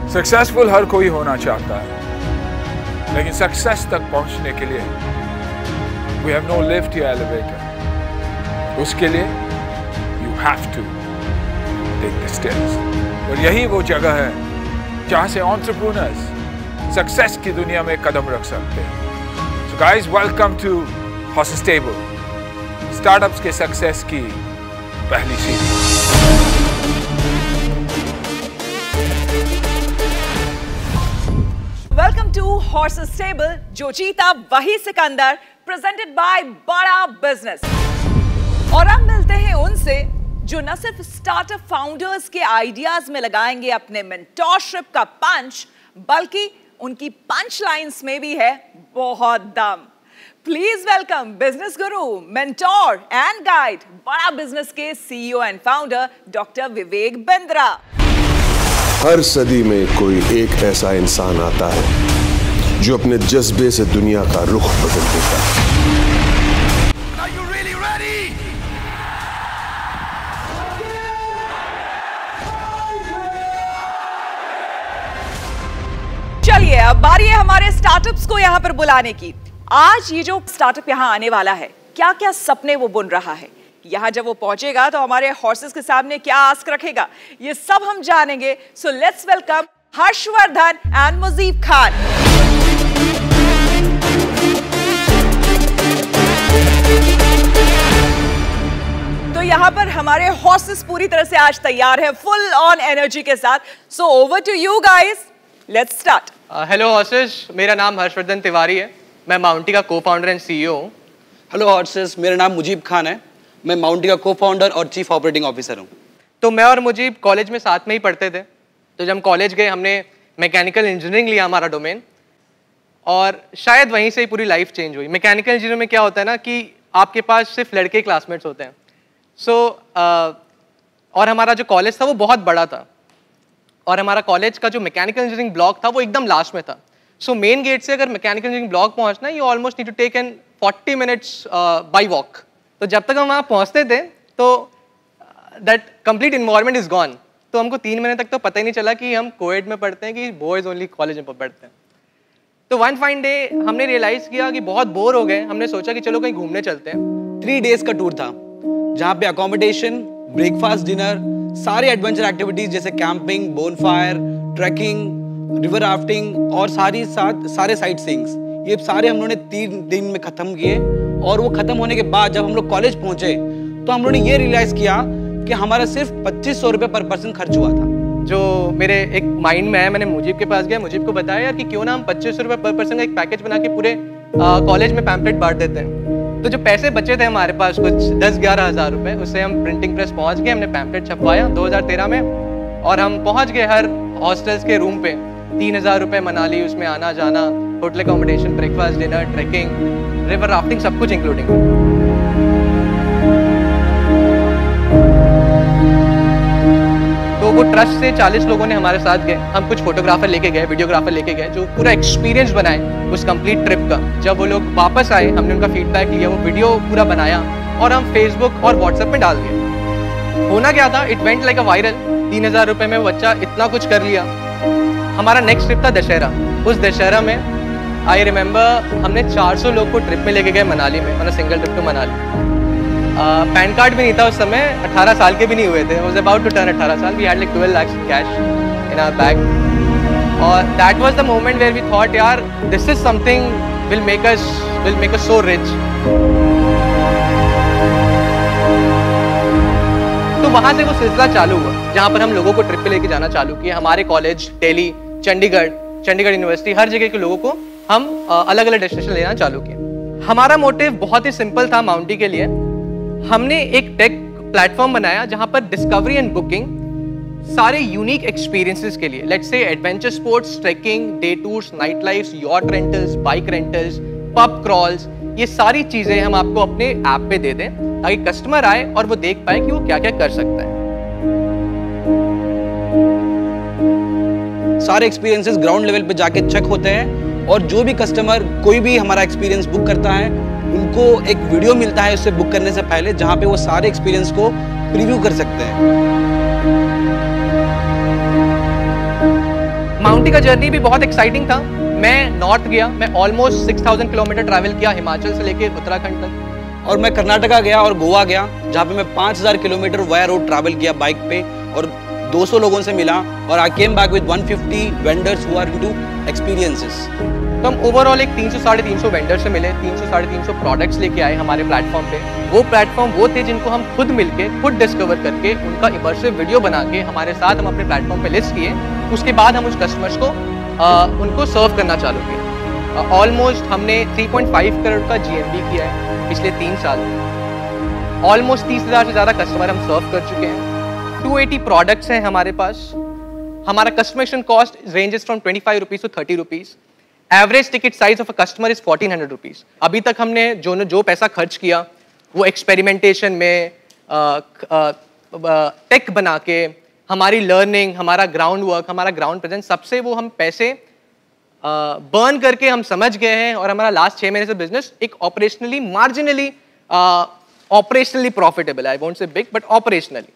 Successful हर कोई होना चाहता है, लेकिन सक्सेस तक पहुंचने के लिए वी हैव नो लिफ्ट या एलिवेटर। उसके लिए you have to take the stairs. और यही वो जगह है जहां से एंटरप्रेन्योर्स सक्सेस की दुनिया में कदम रख सकते हैं। So guys, welcome to Horses Table, startups के सक्सेस की पहली सीढ़ी। वेलकम टू हॉर्सेस टेबल, जो जीता वही सिकंदर, प्रेजेंटेड बाय बड़ा बिजनेस। और अब मिलते हैं उनसे जो न सिर्फ स्टार्टअप फाउंडर्स के आइडियाज में लगाएंगे अपने मेंटोरशिप का पंच, बल्कि उनकी पंच लाइन्स में भी है बहुत दम। Please welcome business Guru, mentor and guide, बड़ा बिजनेस के CEO and founder doctor Vivek Bindra. हर सदी में कोई एक ऐसा इंसान आता है जो अपने जज्बे से दुनिया का रुख बदल देता है। Are you really ready? चलिए, अब बारी है हमारे स्टार्टअप्स को यहाँ पर बुलाने की। आज ये जो स्टार्टअप यहाँ आने वाला है, क्या क्या सपने वो बुन रहा है, यहाँ जब वो पहुंचेगा तो हमारे हॉर्सेस के सामने क्या आस्क रखेगा, ये सब हम जानेंगे। So let's welcome Harshvardhan and Mujib Khan. तो यहाँ पर हमारे हॉर्सेस पूरी तरह से आज तैयार है, फुल ऑन एनर्जी के साथ। So over to you guys, let's start. Hello horses, मेरा नाम हर्षवर्धन तिवारी है, मैं माउंटी का को फाउंडर एंड सीईओ हूँ। हेलो हॉर्सेस, मेरा नाम मुजीब खान है, मैं माउंटी का को फाउंडर और चीफ ऑपरेटिंग ऑफिसर हूँ। तो मैं और मुजीब कॉलेज में साथ में ही पढ़ते थे। तो जब हम कॉलेज गए, हमने मैकेनिकल इंजीनियरिंग लिया हमारा डोमेन, और शायद वहीं से ही पूरी लाइफ चेंज हुई। मैकेनिकल इंजीनियरिंग में क्या होता है ना कि आपके पास सिर्फ लड़के क्लासमेट्स होते हैं। और हमारा जो कॉलेज था वो बहुत बड़ा था, और हमारा कॉलेज का जो मैकेनिकल इंजीनियरिंग ब्लॉक था वो एकदम लास्ट में था। सो मेन गेट से अगर मैकेनिकल इंजीनियरिंग ब्लॉक पहुंचना, you almost need to take an 40 minutes by walk. तो जब तक हम वहाँ पहुँचते थे तो that complete environment is gone. तो हमको 3 महीने तक तो पता ही नहीं चला कि हम कोएड में पढ़ते हैं कि बॉयज़ ओनली कॉलेज में पढ़ते हैं। तो वन फाइन डे हमने रियलाइज़ किया कि बहुत बोर हो गए। हमने सोचा कि चलो कहीं घूमने चलते हैं। 3 डेज का टूर था, जहाँ पे अकोमोडेशन, ब्रेकफास्ट, डिनर, सारे एडवेंचर एक्टिविटीज जैसे camping, bonfire, trekking, river rafting और सारे साइट सीइंग्स, ये सारे हम लोगों ने 3 दिन में ख़त्म किए। और वो ख़त्म होने के बाद जब हम लोग कॉलेज पहुँचे तो हम लोगों ने ये रियलाइज़ किया कि हमारा सिर्फ 2500 रुपये पर पर्सन खर्च हुआ था। जो मेरे एक माइंड में है, मैंने मुजीब के पास गया, मुजीब को बताया यार कि क्यों ना हम 2500 रुपये पर पर्सन का एक पैकेज बना के पूरे कॉलेज में पैम्पलेट बांट देते हैं। तो जो पैसे बचे थे हमारे पास कुछ 10-11 हज़ार रुपये, उससे हम प्रिंटिंग प्रेस पहुंच गए, हमने पैम्पलेट छपवाया 2013 में, और हम पहुंच गए हर हॉस्टल्स के रूम पे। 3000 रुपये मनाली, उसमें आना जाना, hotel accommodation, breakfast, dinner, trekking, river rafting, सब कुछ इंक्लूडिंग। तो वो ट्रस्ट से 40 लोगों ने हमारे साथ गए। हम कुछ फोटोग्राफर लेके गए, वीडियोग्राफर लेके गए, जो पूरा एक्सपीरियंस बनाए उस कंप्लीट ट्रिप का। जब वो लोग वापस आए, हमने उनका फीडबैक लिया, वो वीडियो पूरा बनाया और हम फेसबुक और व्हाट्सएप में डाल दिए। होना क्या था, it went like a viral. 3000 रुपये में वो बच्चा इतना कुछ कर लिया। हमारा नेक्स्ट ट्रिप था दशहरा। उस दशहरा में आई रिमेंबर हमने 400 लोग को ट्रिप में लेके गए मनाली में, on a single trip to Manali. PAN card भी नहीं था उस समय, 18 साल के भी नहीं हुए थे। I was about to turn 18 साल। We had like 12 lakhs cash in our bag, और that was the moment where we thought, यार this is something will make us so rich। तो वहाँ से वो सिलसिला चालू हुआ, जहाँ पर हम लोगों को ट्रिप पे लेके जाना चालू किए। हमारे कॉलेज, दिल्ली, चंडीगढ़ यूनिवर्सिटी, हर जगह के लोगों को हम अलग अलग डेस्टिनेशन लेना चालू किए। हमारा मोटिव बहुत ही सिंपल था माउंटी के लिए। हमने एक टेक प्लेटफॉर्म बनाया जहां पर डिस्कवरी एंड बुकिंग सारे यूनिक एक्सपीरियंसेस के लिए, लेट्स से adventure sports, trekking, day tours, night lifes, yacht rentals, bike rentals, pub crawls, ये सारी चीजें हम आपको अपने ऐप पे दे दें ताकि कस्टमर आए और वो देख पाए कि वो क्या क्या कर सकता है। सारे एक्सपीरियंसेस ग्राउंड लेवल पे जाके चेक होते हैं, और जो भी कस्टमर कोई भी हमारा एक्सपीरियंस बुक करता है उनको एक वीडियो मिलता है उससे बुक करने से पहले, जहाँ पे वो सारे एक्सपीरियंस को प्रीव्यू कर सकते हैं। माउंटी का जर्नी भी बहुत एक्साइटिंग था। मैं नॉर्थ गया, मैं ऑलमोस्ट 6000 किलोमीटर ट्रैवल किया हिमाचल से लेके उत्तराखंड तक। और मैं कर्नाटका गया और गोवा गया, जहाँ पे मैं 5000 किलोमीटर वाया रोड ट्रैवल किया बाइक पे और 200 लोगों से मिला, और I came back with 150 vendors who are into experiences. तो हम ओवरऑल एक 300-350 वेंडर से मिले, 300-350 प्रोडक्ट्स लेके आए हमारे प्लेटफॉर्म पे। वो प्लेटफॉर्म वो थे जिनको हम खुद मिलके, खुद डिस्कवर करके, उनका इमर्सिव वीडियो बना के हमारे साथ हम अपने प्लेटफॉर्म पे लिस्ट किए। उसके बाद हम उस कस्टमर्स को उनको सर्व करना चालू किया। ऑलमोस्ट हमने 3.5 करोड़ का GMV किया है पिछले 3 साल। ऑलमोस्ट 30,000 से ज़्यादा कस्टमर हम सर्व कर चुके हैं। 280 प्रोडक्ट्स हैं हमारे पास। हमारा customer cost ranges from 25 rupees to 30 rupees. Average ticket size of a customer is 1400 rupees. अभी तक हमने जो पैसा खर्च किया वो एक्सपेरिमेंटेशन में, टेक बना के, हमारी लर्निंग, हमारा ग्राउंड वर्क, हमारा ग्राउंड प्रेजेंस, सबसे वो हम पैसे बर्न करके हम समझ गए हैं। और हमारा लास्ट 6 महीने से बिजनेस एक ऑपरेशनली मार्जिनली ऑपरेशनली प्रॉफिटेबल है। I won't say big but operationally.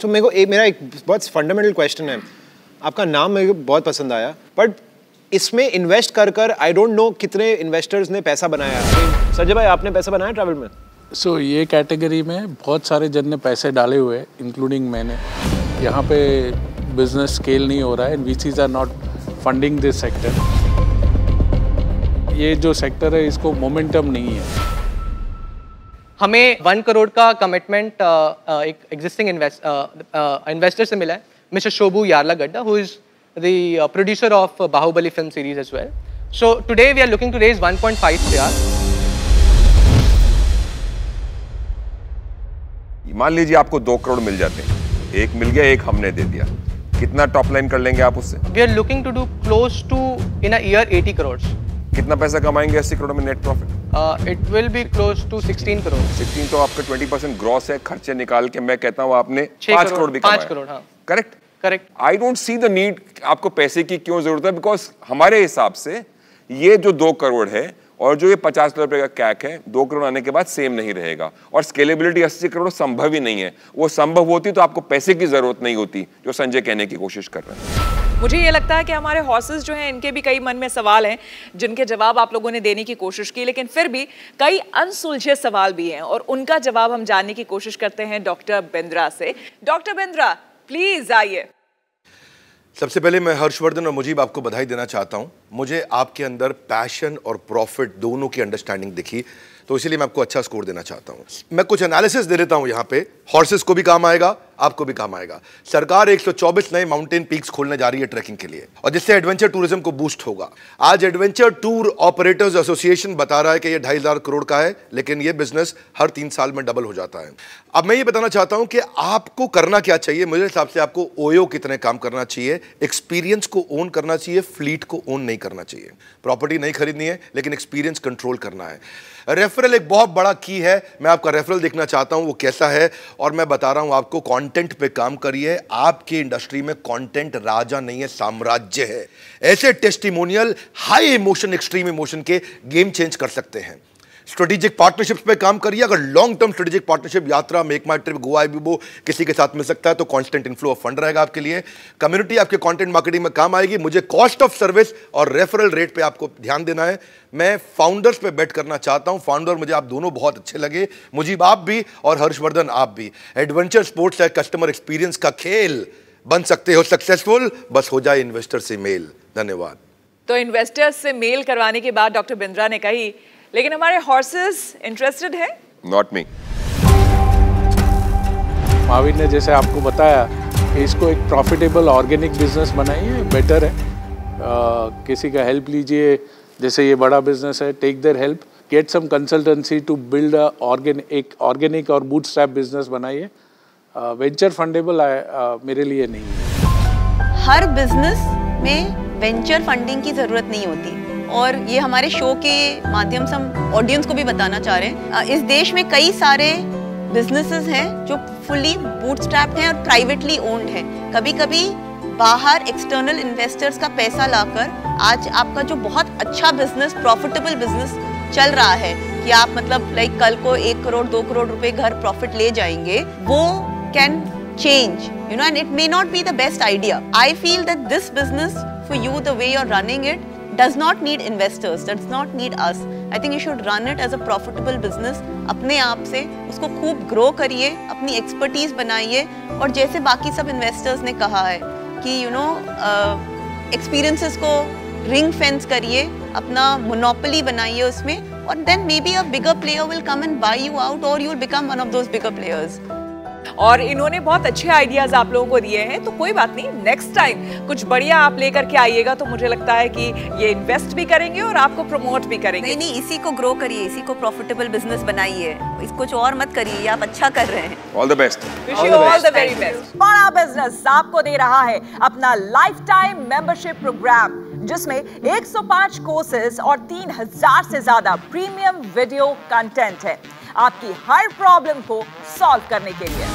तो मेरे को मेरा एक बहुत फंडामेंटल क्वेश्चन है। आपका नाम मेरे को बहुत पसंद आया, बट इसमें इन्वेस्ट कर आई डोंट नो कितने इन्वेस्टर्स ने पैसा बनाया। संजय भाई, आपने पैसा बनाया ट्रैवल में? सो ये कैटेगरी में बहुत सारे जन ने पैसे डाले हुए, इंक्लूडिंग मैंने। यहाँ पे बिजनेस स्केल नहीं हो रहा है, VCs are not funding this sector. ये जो सेक्टर है इसको मोमेंटम नहीं है। हमें 1 करोड़ का कमिटमेंट एक एग्जिस्टिंग इन्वेस्टर से मिला है, mister Shobu Yarlagadda, who is the producer of Bahubali film series as well. So today we are looking to raise 1.5 crore. मान लीजिए आपको 2 करोड़ मिल जाते हैं, एक मिल गया, एक हमने दे दिया, कितना टॉप लाइन कर लेंगे आप उससे? We are looking to do close to in a year 80 crores. कितना पैसा कमाएंगे 80 करोड़ में net profit? It will be close to 16 crore. 16 तो आपका 20% ग्रॉस है। खर्चे निकाल के मैं कहता हूँ आपने 5 करोड़ भी कमाया। 5 करोड़, हाँ। Correct? Correct. I don't see the need, आपको पैसे की क्यों जरूरत है? बिकॉज हमारे हिसाब से ये जो 2 करोड़ है और जो ये 50 लाख रुपए का कैक है, 2 करोड़ आने के बाद सेम नहीं रहेगा। और स्केलेबिलिटी 80 करोड़ संभव ही नहीं है। वो संभव होती तो आपको पैसे की जरूरत नहीं होती, जो संजय कहने की कोशिश कर रहे हैं। मुझे ये लगता है कि हमारे हॉर्सेस जो हैं, इनके भी कई मन में सवाल हैं जिनके जवाब आप लोगों ने देने की कोशिश की, लेकिन फिर भी कई अनसुलझे सवाल भी हैं और उनका जवाब हम जानने की कोशिश करते हैं डॉक्टर बिंद्रा से। डॉक्टर बिंद्रा, प्लीज आइए। सबसे पहले मैं हर्षवर्धन और मुजीब आपको बधाई देना चाहता हूं। मुझे आपके अंदर पैशन और प्रॉफिट दोनों की अंडरस्टैंडिंग दिखी, तो इसीलिए मैं आपको अच्छा स्कोर देना चाहता हूं। मैं कुछ एनालिसिस दे देता हूं यहाँ पे, हॉर्सेस को भी काम आएगा, आपको भी काम आएगा। सरकार 124 नए माउंटेन पीक्स खोलने जा रही है ट्रैकिंग के लिए, और जिससे एडवेंचर टूरिज्म को बूस्ट होगा। आज एडवेंचर टूर ऑपरेटर्स एसोसिएशन बता रहा है कि ये 2,500 करोड़ का है, लेकिन ये बिजनेस हर 3 साल में डबल हो जाता है। अब मैं ये बताना चाहता हूं कि आपको करना क्या चाहिए। मेरे हिसाब से आपको ओयो की तरह काम करना चाहिए, एक्सपीरियंस को ओन करना चाहिए, फ्लीट को ओन नहीं करना चाहिए। प्रॉपर्टी नहीं खरीदनी है, लेकिन एक्सपीरियंस कंट्रोल करना है। रेफरल एक बहुत बड़ा की है। मैं आपका रेफरल देखना चाहता हूं वो कैसा है, और मैं बता रहा हूं आपको, कंटेंट पे काम करिए। आपकी इंडस्ट्री में कंटेंट राजा नहीं है, साम्राज्य है। ऐसे testimonial high emotion, extreme emotion के गेम चेंज कर सकते हैं। स्ट्रेटेजिक पार्टनरशिप्स पे काम करिए। अगर लॉन्ग टर्म स्ट्रेटेजिक पार्टनरशिप, यात्रा, मेक माई ट्रिप, गोवा वो किसी के साथ मिल सकता है, तो कांस्टेंट इनफ्लो ऑफ फंड रहेगा आपके लिए। कम्युनिटी आपके कंटेंट मार्केटिंग में काम आएगी। मुझे कॉस्ट ऑफ सर्विस और रेफरल रेट पे आपको ध्यान देना है। मैं फाउंडर्स पे बेट करना चाहता हूं। फाउंडर मुझे आप दोनों बहुत अच्छे लगे, मुझीब आप भी और हर्षवर्धन आप भी। एडवेंचर स्पोर्ट्स है, कस्टमर एक्सपीरियंस का खेल। बन सकते हो सक्सेसफुल, बस हो जाए इन्वेस्टर से मेल। धन्यवाद। तो इन्वेस्टर्स से मेल करवाने के बाद डॉक्टर बिंद्रा ने कही, लेकिन हमारे हॉर्सेस इंटरेस्टेड है? Not me. महावीर ने जैसे आपको बताया कि इसको एक प्रॉफिटेबल ऑर्गेनिक बिजनेस बनाइए, बेटर है। किसी का हेल्प लीजिए, जैसे ये बड़ा बिजनेस है, take their help, get some consultancy to build एक ऑर्गेनिक और बूटस्ट्रैप बिजनेस बनाइए। वेंचर फंडेबल मेरे लिए नहीं है। हर बिजनेस में वेंचर फंडिंग की जरूरत नहीं होती, और ये हमारे शो के माध्यम से हम ऑडियंस को भी बताना चाह रहे हैं। इस देश में कई सारे बिजनेसेस हैं जो फुली बूटस्ट्रैप्ड हैं और प्राइवेटली ओन्ड हैं। कभी कभी बाहर एक्सटर्नल इन्वेस्टर्स का पैसा लाकर आज आपका जो बहुत अच्छा बिजनेस, प्रॉफिटेबल बिजनेस चल रहा है, कि आप मतलब लाइक कल को 1 करोड़ 2 करोड़ रुपए घर प्रॉफिट ले जाएंगे, वो can change, you know, and it may not be the best idea. I feel that this business, for you, the way you're running it, does not need investors, does not need us. I think you should run it as a profitable business. अपने आप से उसको खूब grow करिए, अपनी expertise बनाइए, और जैसे बाकी सब investors ने कहा है कि you know experiences को ring fence करिए, अपना monopoly बनाइए उसमें, और then maybe a bigger player will come and buy you out, or you will become one of those bigger players. और इन्होंने बहुत अच्छे आइडियाज आप लोगों को दिए हैं, तो कोई बात नहीं, नेक्स्ट टाइम कुछ बढ़िया आप लेकर के आइएगा तो मुझे लगता है कि ये इन्वेस्ट भी करेंगे और आपको प्रमोट भी करेंगे। नहीं, इसी को ग्रो करिए, इसी को प्रॉफिटेबल बिजनेस बनाइए, इसको कुछ और मत करिए, आप अच्छा कर रहे हैं। All the best. Wish you all the very best. बड़ा बिजनेस आपको दे रहा है अपना लाइफ टाइम मेंबरशिप प्रोग्राम, जिसमें 105 कोर्सेज और 3000 से ज्यादा प्रीमियम वीडियो कंटेंट है आपकी हर प्रॉब्लम को सॉल्व करने के लिए।